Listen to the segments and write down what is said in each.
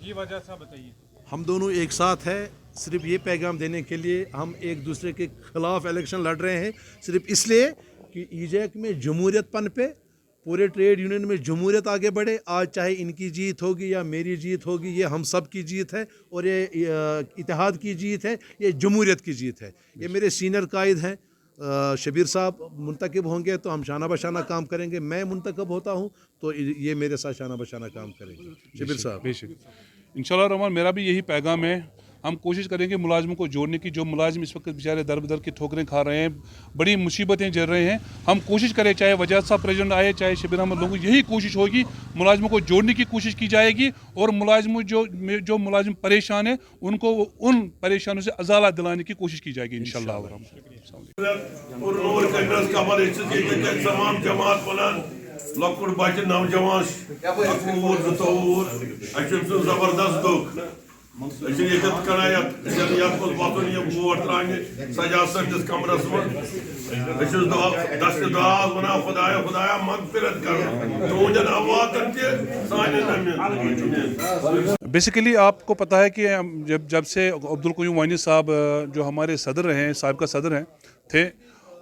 ये वजह सा बताइए। हम दोनों एक साथ हैं सिर्फ ये पैगाम देने के लिए। हम एक दूसरे के खिलाफ इलेक्शन लड़ रहे हैं सिर्फ इसलिए कि ईजेक में जमहूरियत पन पे, पूरे ट्रेड यूनियन में जमहूरियत आगे बढ़े। आज चाहे इनकी जीत होगी या मेरी जीत होगी, ये हम सब की जीत है और ये इत्तेहाद की जीत है, ये जमहूरियत की जीत है। ये मेरे सीनियर कायद हैं, शबीर साहब मुंतखब होंगे तो हम शाना बशाना काम करेंगे। मैं मुंतखब होता हूँ तो ये मेरे साथ शाना बशाना काम करेंगे। शबीर साहब बेशक इंशाल्लाह रहमान, मेरा भी यही पैगाम है। हम कोशिश करेंगे मुलाजमों को जोड़ने की। जो मुलाजिम इस वक्त बेचारे दर बदर की ठोकरें खा रहे हैं, बड़ी मुसीबतें झेल रहे हैं, हम कोशिश करें, चाहे वजाद साहब प्रेसिडेंट आए, चाहे शबीर अहमद लोगों, यही कोशिश होगी, मुलाजमों को जोड़ने की कोशिश की जाएगी और मुलाजमों जो मुलाजिम परेशान है उनको उन परेशानियों से अजाला दिलाने की कोशिश की जाएगी इंशाल्लाह। लकुड़ बच्चे नौजवान जबरदस्त दुख वतन वोट त्राने सजा सटिस कमरस मज दस्त दाज वन खुदाया खुदाया मगफिरत कर तुझन अवातन बेसिकली आपको पता है कि जब से अब्दुल क़य्यूम वानी साहब जो हमारे सदर रहे हैं, साबिक़ा सदर हैं थे,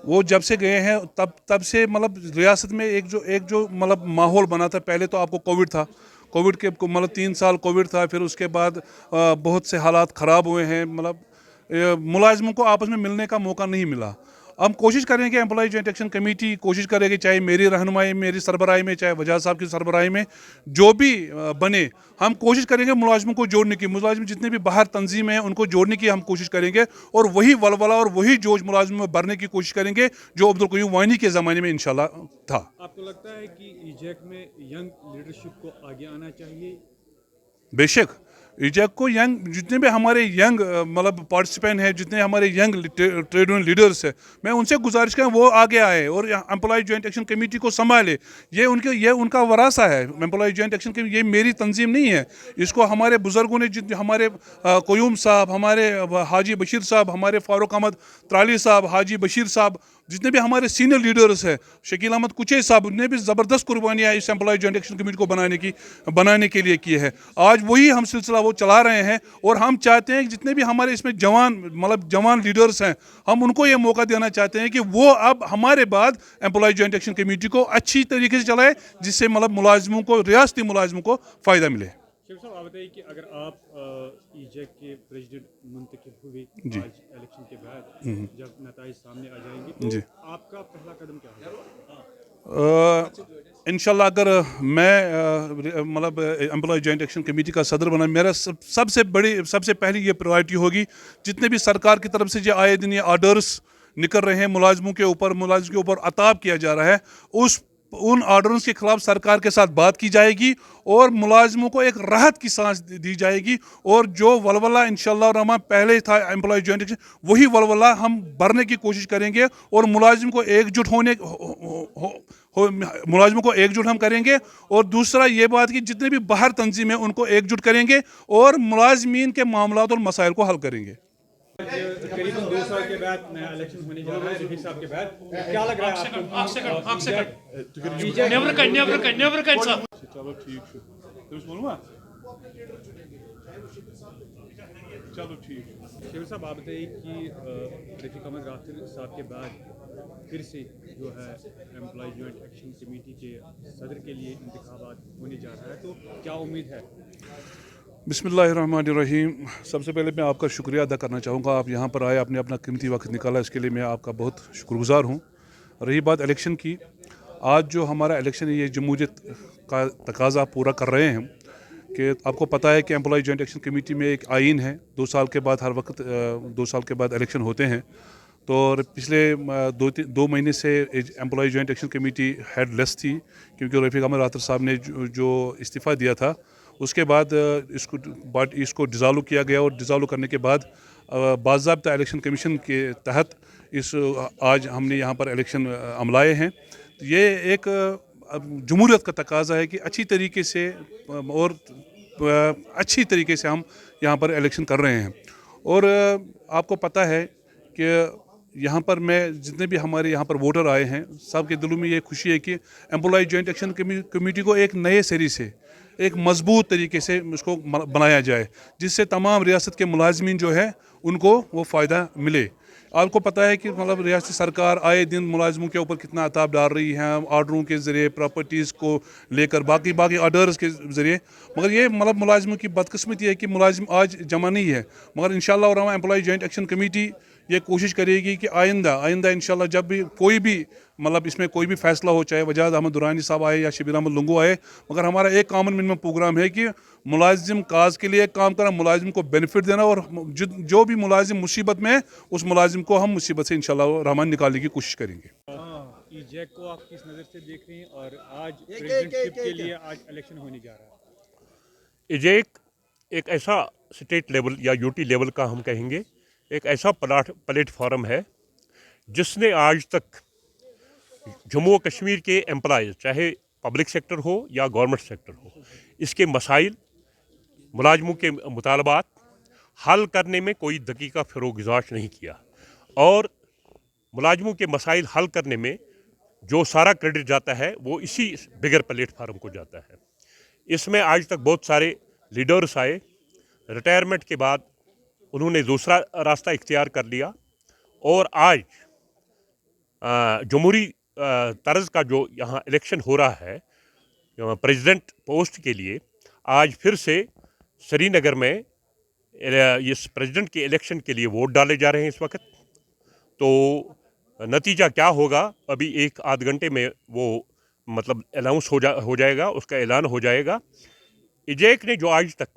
वो जब से गए हैं तब से मतलब रियासत में एक जो मतलब माहौल बना था। पहले तो आपको कोविड था, कोविड के मतलब 3 साल कोविड था, फिर उसके बाद बहुत से हालात ख़राब हुए हैं, मतलब मुलाजिमों को आपस में मिलने का मौका नहीं मिला। हम कोशिश करेंगे, एम्प्लॉय जॉइंट एक्शन कमेटी कोशिश करेगी, चाहे मेरी रहनुमाई, मेरी सरबराही में, चाहे वजाद साहब की सरबराही में, जो भी बने, हम कोशिश करेंगे मुलाजिमों को जोड़ने की। मुलाजिम जितने भी बाहर तंजीमें हैं उनको जोड़ने की हम कोशिश करेंगे और वही वलवला और वही जोश मुलाजिमों में भरने की कोशिश करेंगे जो अब्दुल क़य्यूम वानी के ज़माने में इंशाल्लाह था। आपको लगता है कि ईजेक में यंग लीडरशिप को आगे आना चाहिए? बेशक ईजेक को यंग, जितने भी हमारे यंग मतलब पार्टिसिपेंट हैं, जितने हमारे यंग ट्रेड यूनियन लीडर्स हैं, मैं उनसे गुजारिश करूँ वो आगे आए और एम्प्लॉय जॉइंट एक्शन कमेटी को संभाले। ये उनका वरासा है। एम्प्लॉय जॉइंट एक्शन कमेटी ये मेरी तंजीम नहीं है, इसको हमारे बुजुर्गों ने, हमारे क़य्यूम साहब, हमारे हाजी बशीर साहब, हमारे फ़ारूक अहमद त्राली साहब, हाजी बशीर साहब, जितने भी हमारे सीनियर लीडर्स हैं, शकील अहमद कुचे साहब ने भी ज़बरदस्त कुर्बानियाँ इस एम्प्लॉय जॉइंट एक्शन कमेटी को बनाने के लिए की है। आज वही हम सिलसिला वो चला रहे हैं और हम चाहते हैं कि जितने भी हमारे इसमें जवान लीडर्स हैं, हम उनको ये मौका देना चाहते हैं कि वो अब हमारे बाद एम्प्लॉय जॉइंट एक्शन कमेटी को अच्छी तरीके से चलाए, जिससे मतलब मुलाजिमों को, रियासती मुलाजिमों को फ़ायदा मिले। शेख साहब, आप बताइए कि अगर आप ईजेक के प्रेसिडेंट मुंतखब हुए आज इलेक्शन के बाद, जब नताइज सामने आ जाएंगे, तो आपका पहला कदम क्या होगा? इंशाल्लाह अगर मैं मतलब एम्प्लॉय जॉइंट एक्शन कमेटी का सदर बना, मेरा सबसे पहली ये प्रायोरिटी होगी, जितने भी सरकार की तरफ से जो आए दिन ये आर्डर्स निकल रहे हैं मुलाजिमों के ऊपर अताब किया जा रहा है, उन आर्डर्स के खिलाफ सरकार के साथ बात की जाएगी और मुलाजिमों को एक राहत की सांस दी जाएगी और जो वलवला इंशाअल्लाह रहमान पहले था एम्प्लॉय जॉइंट एक्शन, वही वलवला हम भरने की कोशिश करेंगे और मुलाजिम को एकजुट मुलाजिमों को एकजुट हम करेंगे। और दूसरा ये बात कि जितने भी बाहर तंजीम है उनको एकजुट करेंगे और मुलाजिमीन के मामलात और मसाइल को हल करेंगे। करीबन 2 साल के बाद नया इलेक्शन होने जा रहा है, रफीक साहब के बाद, क्या लग रहा है चलो ठीक चलो ठीक। शेख साहब, आप बताइए कि रफीक अहमद राफिर साहब के बाद फिर से जो है एम्प्लॉय जॉइंट एक्शन कमेटी के सदर के लिए इंतखाबात होने जा रहा है, तो क्या उम्मीद है? बिस्मिल्लाहिर्रहमानिर्रहीम। सबसे पहले मैं आपका शुक्रिया अदा करना चाहूँगा, आप यहाँ पर आए, आपने अपना कीमती वक्त निकाला, इसके लिए मैं आपका बहुत शुक्रगुजार हूँ। रही बात इलेक्शन की, आज जो हमारा इलेक्शन है ये जमहूरियत का तकाजा पूरा कर रहे हैं कि आपको पता है कि एम्प्लॉय जॉइंट एक्शन कमेटी में एक आइन है, 2 साल के बाद हर वक्त 2 साल के बाद इलेक्शन होते हैं। तो पिछले 2 महीने से employ joint action committee headless थी, क्योंकि रफीक अहमद राफिर साहब ने जो इस्तीफ़ा दिया था, उसके बाद इसको डिज़ाल्व किया गया और डिज़ाल्व करने के बाद बाज़ाब्ता इलेक्शन कमीशन के तहत आज हमने यहाँ पर इलेक्शन अमलाए हैं। ये एक जमहूरियत का तकाजा है कि अच्छी तरीके से हम यहाँ पर इलेक्शन कर रहे हैं। और आपको पता है कि यहाँ पर जितने भी हमारे यहाँ पर वोटर आए हैं, सब के दिलों में ये खुशी है कि एम्प्लॉय जॉइंट एक्शन कमेटी को एक नए सिरे से ایک مضبوط طریقے سے اس کو بنایا جائے جس سے تمام ریاست کے ملازمین جو ہے ان کو وہ فائدہ ملے. آپ کو پتہ ہے کہ مطلب ریاستی سرکار آئے دن ملازموں کے اوپر کتنا عذاب ڈال رہی ہے آرڈروں کے ذریعے, پراپرٹیز کو لے کر, باقی آرڈرز کے ذریعے. مگر یہ مطلب ملازموں کی بدقسمتی ہے کہ ملازم آج جمع نہیں ہے. مگر انشاءاللہ الرحمن امپلائی جوائنٹ ایکشن کمیٹی یہ کوشش کرے گی کہ آئندہ انشاءاللہ جب بھی کوئی بھی مطلب اس میں کوئی بھی فیصلہ ہو, چاہے وجاد احمد درانی صاحب آئے یا شبیر احمد لنگو آئے, مگر ہمارا ایک کامن منیمم پروگرام ہے کہ ملازم کاز کے لیے کام کرنا, ملازم کو بینیفٹ دینا, اور جو بھی ملازم مصیبت میں ہے اس ملازم کو ہم مصیبت سے انشاءاللہ الرحمن نکالنے کی کوشش کریں گے. ای جیک کو آپ کس نظر سے دیکھ رہے ہیں اور آج پریزیڈنٹشپ کے لیے آج الیکشن ہونے جا رہا ہے؟ ایجیک ایک ایسا اسٹیٹ لیول یا یوٹی لیول کا ہم کہیں گے ایک ایسا پلیٹ فارم ہے جس نے آج تک جموں و کشمیر کے امپلائیز, چاہے پبلک سیکٹر ہو یا گورنمنٹ سیکٹر ہو, اس کے مسائل, ملازموں کے مطالبات حل کرنے میں کوئی دقیقہ فروغ گزارش نہیں کیا, اور ملازموں کے مسائل حل کرنے میں جو سارا کریڈٹ جاتا ہے وہ اسی بگر پلیٹ فارم کو جاتا ہے. اس میں آج تک بہت سارے لیڈرز آئے, ریٹائرمنٹ کے بعد انہوں نے دوسرا راستہ اختیار کر لیا, اور آج جمہوری طرز کا جو یہاں الیکشن ہو رہا ہے پریزیڈنٹ پوسٹ کے لیے, آج پھر سے سری نگر میں اس پریزیڈنٹ کے الیکشن کے لیے ووٹ ڈالے جا رہے ہیں اس وقت. تو نتیجہ کیا ہوگا ابھی ایک آدھ گھنٹے میں وہ مطلب اناؤنس ہو جائے گا, اس کا اعلان ہو جائے گا. ایجیک نے جو آج تک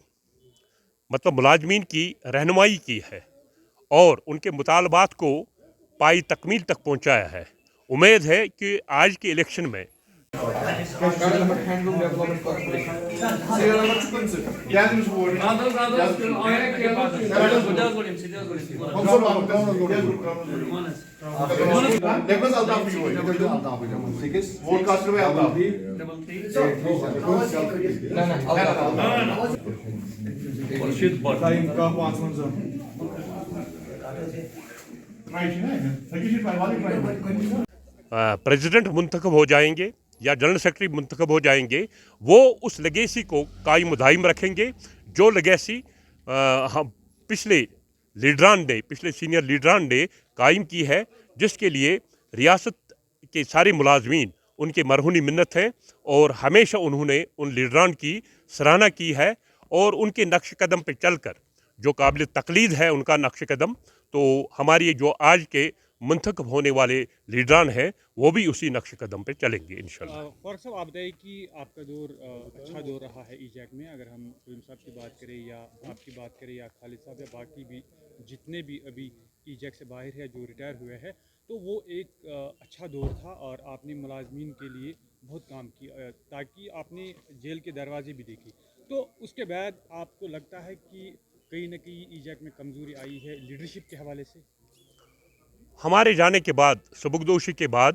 مطلب ملازمین کی رہنمائی کی ہے اور ان کے مطالبات کو پائی تکمیل تک پہنچایا ہے, امید ہے کہ آج کے الیکشن میں پریزیڈنٹ منتخب ہو جائیں گے یا جنرل سیکرٹری منتخب ہو جائیں گے, وہ اس لیگیسی کو قائم و دائم رکھیں گے جو لیگیسی پچھلے سینئر لیڈران نے قائم کی ہے, جس کے لیے ریاست کے سارے ملازمین ان کے مرہونی منت ہیں, اور ہمیشہ انہوں نے ان لیڈران کی سراہنا کی ہے, اور ان کے نقش قدم پہ چل کر جو قابل تقلید ہے ان کا نقش قدم, تو ہماری جو آج کے منتخب ہونے والے لیڈران ہیں وہ بھی اسی نقش قدم پہ چلیں گے انشاءاللہ. فاروق صاحب آپ بتائیے کہ آپ کا دور اچھا دور رہا ہے ای جیک میں, اگر ہم کوئم صاحب کی بات کریں یا آپ کی بات کریں یا خالد صاحب یا باقی بھی جتنے بھی ابھی ای جیک سے باہر ہے جو ریٹائر ہوئے ہیں, تو وہ ایک اچھا دور تھا اور آپ نے ملازمین کے لیے بہت کام کیا, تاکہ آپ نے جیل کے دروازے بھی دیکھی. تو اس کے بعد آپ کو لگتا ہے کہ کہیں نہ کہیں ای جیک میں کمزوری آئی ہے لیڈرشپ کے حوالے سے؟ ہمارے جانے کے بعد, سبکدوشی کے بعد,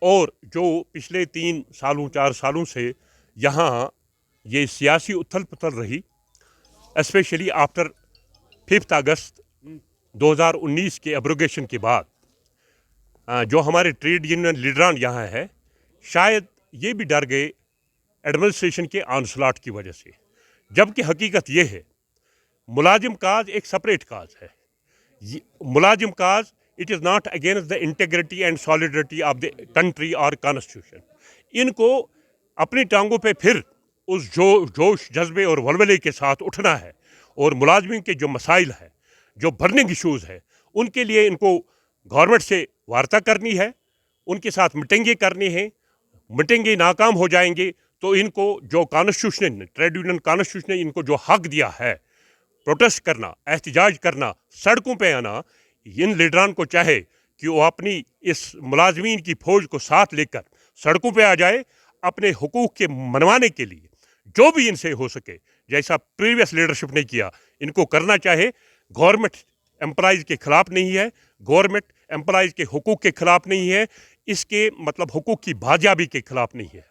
اور جو پچھلے 3-4 سالوں سے یہاں یہ سیاسی اتھل پتھل رہی, اسپیشلی آفٹر 5 اگست 2019 کے ایبروگیشن کے بعد, جو ہمارے ٹریڈ یونین لیڈران یہاں ہے شاید یہ بھی ڈر گئے ایڈمنسٹریشن کے آنسلاٹ کی وجہ سے, جبکہ حقیقت یہ ہے ملازم کاز ایک سپریٹ کاز ہے. ملازم cause it is not against the integrity and solidarity of the country or constitution. ان کو اپنی ٹانگوں پہ پھر اس جوش جذبے اور ولولے کے ساتھ اٹھنا ہے, اور ملازمین کے جو مسائل ہیں, جو برننگ ایشوز ہیں, ان کے لیے ان کو گورنمنٹ سے وارتا کرنی ہے, ان کے ساتھ میٹنگیں کرنی ہیں. میٹنگیں ناکام ہو جائیں گے تو ان کو جو کانسٹیٹیوشن, ٹریڈ یونین کانسٹیٹیوشن نے ان کو جو حق دیا ہے پروٹیسٹ کرنا, احتجاج کرنا, سڑکوں پہ آنا, ان لیڈران کو چاہے کہ وہ اپنی اس ملازمین کی فوج کو ساتھ لے کر سڑکوں پہ آ جائے, اپنے حقوق کے منوانے کے لیے جو بھی ان سے ہو سکے, جیسا پریویس لیڈرشپ نے کیا, ان کو کرنا چاہے. گورنمنٹ امپلائیز کے خلاف نہیں ہے, گورنمنٹ امپلائیز کے حقوق کے خلاف نہیں ہے, اس کے مطلب حقوق کی بازیابی کے خلاف نہیں ہے.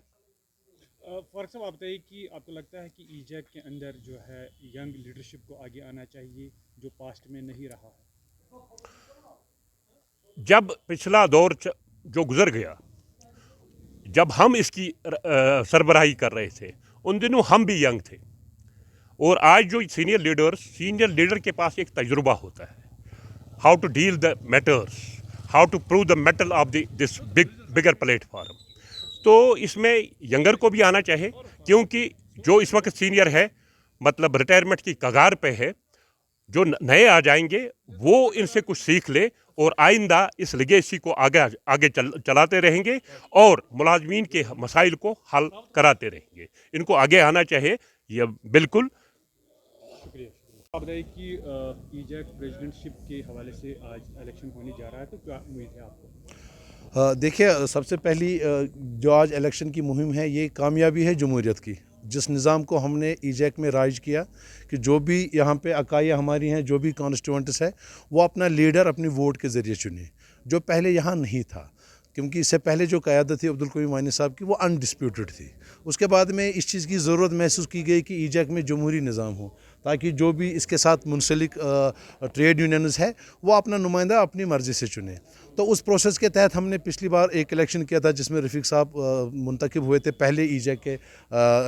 فاروق صاحب آپ بتائیے کہ آپ کو لگتا ہے کہ ای جیک کے اندر جو ہے ینگ لیڈرشپ کو آگے آنا چاہیے جو پاسٹ میں نہیں رہا ہے؟ جب پچھلا دور جو گزر گیا, جب ہم اس کی سربراہی کر رہے تھے, उन दिनों हम भी यंग थे, और आज जो सीनियर लीडर के पास एक तजुर्बा होता है, how to deal the matters, how to prove the metal of this bigger platform. तो इसमें यंगर को भी आना चाहिए, क्योंकि जो इस वक्त सीनियर है मतलब रिटायरमेंट की कगार पे है, जो नए आ जाएंगे वो इनसे कुछ सीख ले और आइंदा इस लिगेसी को आगे चलाते रहेंगे और मुलाजमीन के मसाइल को हल कराते रहेंगे। इनको आगे आना चाहिए, ये बिल्कुल। आप बताइए कि ईजैक प्रेसिडेंटशिप के हवाले से आज इलेक्शन होने जा रहा है, तो क्या उम्मीद है आपको? देखिए, सबसे पहली जो आज इलेक्शन की मुहिम है, ये कामयाबी है जमहूरियत की। जिस निज़ाम को हमने ईजैक में राइज किया कि जो भी यहाँ पे अकाइयाँ हमारी हैं, जो भी कॉन्स्टिट्यूंट्स है, वो अपना लीडर अपनी वोट के ज़रिए चुने, जो पहले यहाँ नहीं था। क्योंकि इससे पहले जो क़यादत थी अब्दुल कयूम वानी साहब की, वो अनडिस्प्यूटेड थी। उसके बाद में इस चीज़ की ज़रूरत महसूस की गई कि ईजैक में जमहूरी निज़ाम हो, ताकि जो भी इसके साथ मुंसलिक ट्रेड यूनियंस है वो अपना नुमाइंदा अपनी मर्ज़ी से चुने। तो उस प्रोसेस के तहत हमने पिछली बार एक इलेक्शन किया था जिसमें रफ़ीक साहब मुंतखब हुए थे, पहले ईजैक के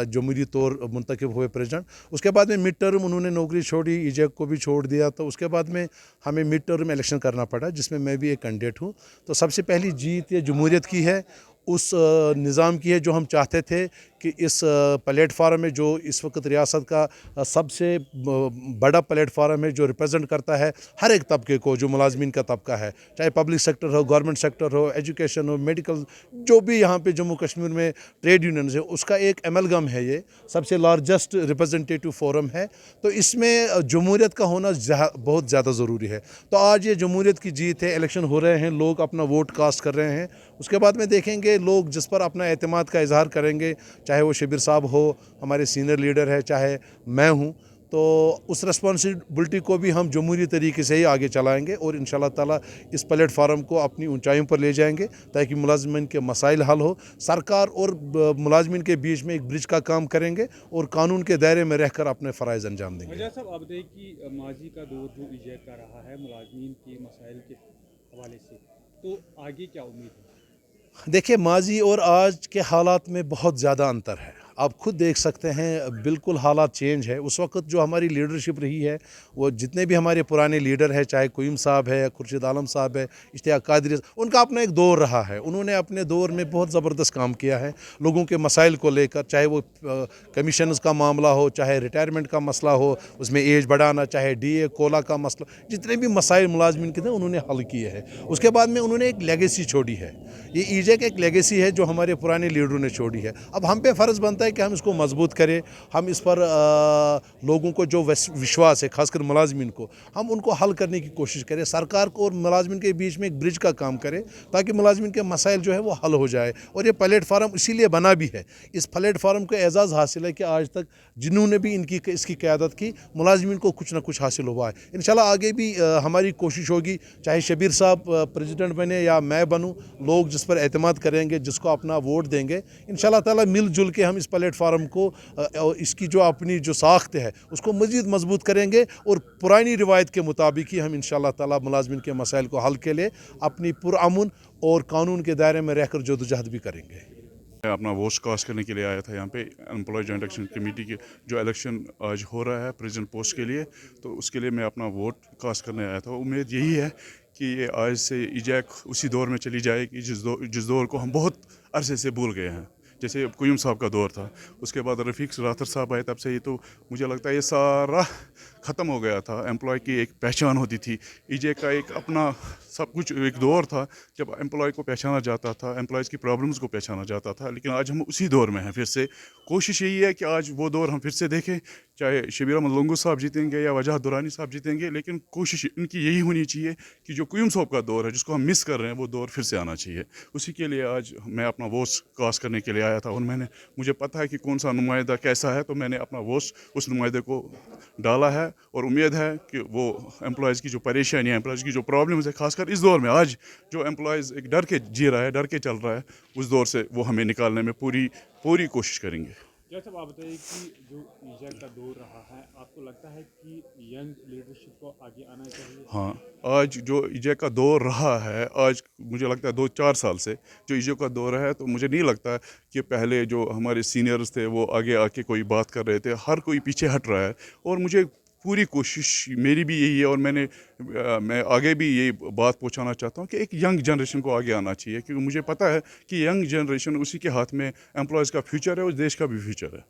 जमहूरी तौर मुंतखब हुए प्रेसिडेंट। उसके बाद में मिड टर्म उन्होंने नौकरी छोड़ी, ईजैक को भी छोड़ दिया, तो उसके बाद में हमें मिड टर्म इलेक्शन करना पड़ा, जिसमें मैं भी एक कैंडिडेट हूँ। तो सबसे पहली जीत ये जमहूरियत की है, उस निज़ाम की है जो हम चाहते थे कि इस प्लेटफार्म में, जो इस वक्त रियासत का सबसे बड़ा प्लेटफार्म है, जो रिप्रेजेंट करता है हर एक तबके को, जो मुलाजमीन का तबका है, चाहे पब्लिक सेक्टर हो, गवर्नमेंट सेक्टर हो, एजुकेशन हो, मेडिकल, जो भी यहाँ पे जम्मू कश्मीर में ट्रेड यूनियन है, उसका एक एमलगम है, ये सबसे लार्जेस्ट रिप्रेजेंटेटिव फोरम है। तो इसमें जमहूरियत का होना बहुत ज़्यादा ज़रूरी है। तो आज ये जमहूरियत की जीत है, इलेक्शन हो रहे हैं, लोग अपना वोट कास्ट कर रहे हैं। उसके बाद में देखेंगे लोग जिस पर अपना एतमाद का इजहार करेंगे, चाहे वो शबीर साहब हो, हमारे सीनियर लीडर है, चाहे मैं हूँ, तो उस रिस्पॉन्सिबिलिटी को भी हम जमहूरी तरीके से ही आगे चलाएंगे और इंशाल्लाह ताला इस प्लेटफार्म को अपनी ऊंचाइयों पर ले जाएंगे, ताकि मुलाजमीन के मसाइल हल हो। सरकार और मुलाजमीन के बीच में एक ब्रिज का काम करेंगे और कानून के दायरे में रहकर अपने फ़राइज़ अंजाम देंगे। वजह साहब, आप बताइए कि माजी का दौर जो ईजैक का रहा है मुलाजमीन के मसाइल के हवाले से, तो आगे क्या उम्मीद है? देखिए, माजी और आज के हालात में बहुत ज़्यादा अंतर है। आप खुद देख सकते हैं, बिल्कुल हालात चेंज है। उस वक्त जो हमारी लीडरशिप रही है, वो जितने भी हमारे पुराने लीडर हैं, चाहे कोयम साहब है, खुर्शीद आलम साहब है, इश्तियाक कादरी, उनका अपना एक दौर रहा है। उन्होंने अपने दौर में बहुत ज़बरदस्त काम किया है लोगों के मसाइल को लेकर, चाहे वो कमीशन्स का मामला हो, चाहे रिटायरमेंट का मसला हो, उसमें एज बढ़ाना, चाहे DA कोला का मसला, जितने भी मसाइल मुलाजमीन के थे उन्होंने हल किए हैं। उसके बाद में उन्होंने एक लेगेसी छोड़ी है। ये ईजैक एक लेगेसी है जो हमारे पुराने लीडरों ने छोड़ी है। अब हम पे फ़र्ज़ बनता है कि हम इसको मजबूत करें, हम इस पर लोगों को जो विश्वास है, खासकर मुलाजमीन को, हम उनको हल करने की कोशिश करें। सरकार को और मुलाजमीन के बीच में एक ब्रिज का काम करें, ताकि मुलाजमीन के मसाइल जो है वो हल हो जाए। और ये प्लेटफार्म इसीलिए बना भी है। इस प्लेटफार्म को एजाज़ हासिल है कि आज तक जिन्होंने भी इसकी क़यादत की, मुलाजमीन को कुछ ना कुछ हासिल हुआ है। इंशाल्लाह आगे भी हमारी कोशिश होगी, चाहे शबीर साहब प्रेसिडेंट बने या मैं बनूँ, लोग जिस पर एतमाद करेंगे, जिसको अपना वोट देंगे, इंशाल्लाह ताला मिलजुल के हम इस प्लेटफार्म को, इसकी जो अपनी जो साख्त है, उसको मज़ीद मजबूत करेंगे और पुरानी रिवायत के मुताबिक ही हम इंशाल्लाह ताला मुलाजमीन के मसाइल को हल के लिए अपनी पुरअमन और कानून के दायरे में रहकर जदोजहद भी करेंगे। मैं अपना वोट कास्ट करने के लिए आया था यहाँ पे एम्प्लॉय जॉइंट एक्शन कमेटी के जो इलेक्शन आज हो रहा है प्रेसिडेंट पोस्ट के लिए, तो उसके लिए मैं अपना वोट कास्ट करने आया था। उम्मीद यही है कि ये आज से ईजैक उसी दौर में चली जाएगी जिस दौर को हम बहुत अरसे से भूल गए हैं। जैसे कोयम साहब का दौर था, उसके बाद रफ़ीक राथर साहब आए, तब से ये तो मुझे लगता है ये सारा ख़त्म हो गया था। एम्प्लॉय की एक पहचान होती थी, ईजैक का एक अपना सब कुछ एक दौर था जब एम्प्लॉय को पहचाना जाता था, एम्प्लॉयज़ की प्रॉब्लम्स को पहचाना जाता था। लेकिन आज हम उसी दौर में हैं फिर से। कोशिश यही है कि आज वो दौर हम फिर से देखें, चाहे शबीर अहमद लंगू साहब जीतेंगे या वजाहत दुरानी साहब जीतेंगे, लेकिन कोशिश इनकी यही होनी चाहिए कि जो कोयम साहब का दौर है, जिसको हम मिस कर रहे हैं, वो दौर फिर से आना चाहिए। उसी के लिए आज मैं अपना वोट कास्ट करने के लिए आया था और मुझे पता है कि कौन सा नुमाइंदा कैसा है, तो मैंने अपना वोट उस नुमाइंदे को डाला है और उम्मीद है कि वो एम्प्लॉयज़ की जो परेशानी है, एम्प्लॉयज़ की जो प्रॉब्लम्स है, खासकर इस दौर में आज जो एम्प्लॉयज़ एक डर के जी रहा है, डर के चल रहा है, उस दौर से वो हमें निकालने में पूरी कोशिश करेंगे। क्या साहब आप बताइए कि जो ईजेक का दौर रहा है, आपको लगता है कि यंग लीडरशिप को आगे आना चाहिए? हाँ, आज जो इजेक का दौर रहा है, आज मुझे लगता है 2-4 साल से जो इजेक का दौर है, तो मुझे नहीं लगता कि पहले जो हमारे सीनियर्स थे वो आगे आके कोई बात कर रहे थे, हर कोई पीछे हट रहा है। और मुझे पूरी कोशिश मेरी भी यही है, और मैं आगे भी यही बात पहुंचाना चाहता हूं कि एक यंग जनरेशन को आगे आना चाहिए, क्योंकि मुझे पता है कि यंग जनरेशन उसी के हाथ में एम्प्लॉयज़ का फ्यूचर है और देश का भी फ्यूचर है।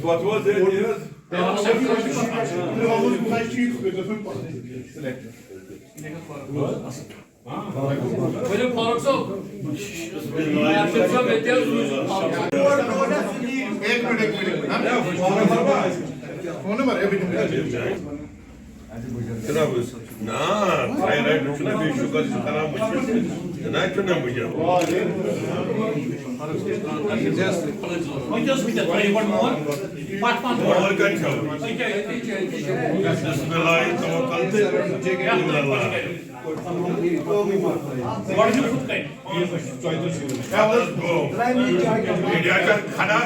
What was it? Böyle Faruk Na, thyroid şuna bir sugar kana mıçı. Na şuna mıçı. just with the 21 more. Part one more. Or kan çal. Bismillah tawakkaltu illallah. What is your food kind? Let's go. Media ka khana.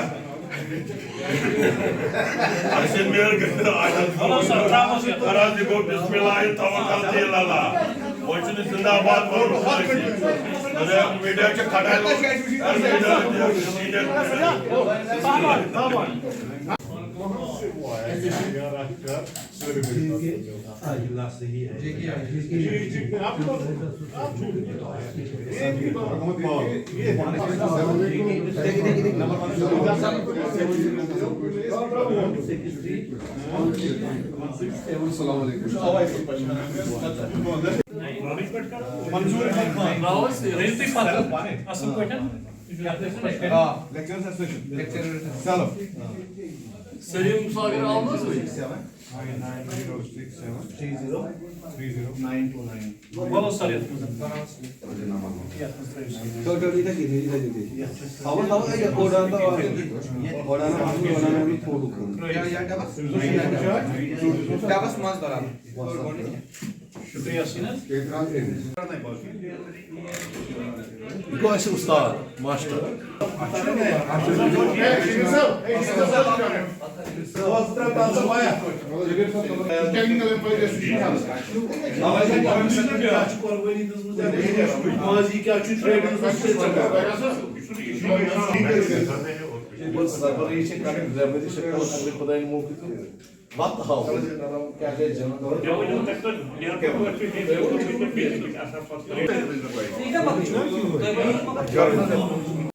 Arşın mer gönder ayet. Arazi go bismillah tawakkaltu illallah. Moçunu zindabad var. Media ka khana. Tamam. Asıl koyacağım. Selim Musafir'i aldınız mı? Bana sarı Şükrü Go usta, master. Size bakın.